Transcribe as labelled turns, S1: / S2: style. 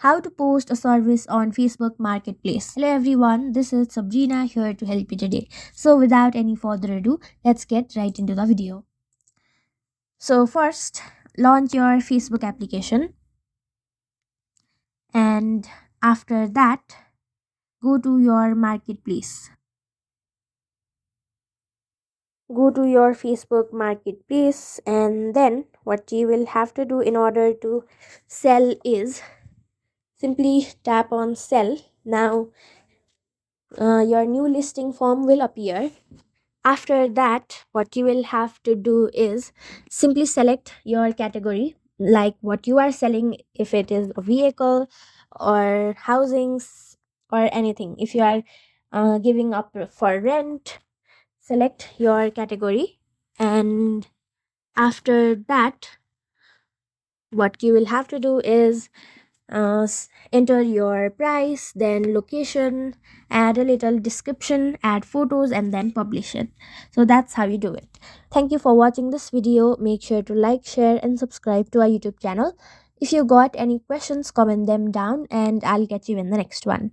S1: how to post a service on Facebook Marketplace. Hello everyone, this is Sabrina here to help you today. So without any further ado, let's get right into the video. So first, launch your Facebook application, and after that, go to your marketplace. Go to your Facebook Marketplace, and then what you will have to do in order to sell is simply tap on sell. Now your new listing form will appear. After that, what you will have to do is simply select your category, like what you are selling, if it is a vehicle or housings or anything. If you are giving up for rent, select your category, and after that, what you will have to do is enter your price, then location, add a little description, add photos, and then publish it. So that's how you do it. Thank you for watching this video. Make sure to like, share, and subscribe to our YouTube channel. If you got any questions, comment them down, and I'll catch you in the next one.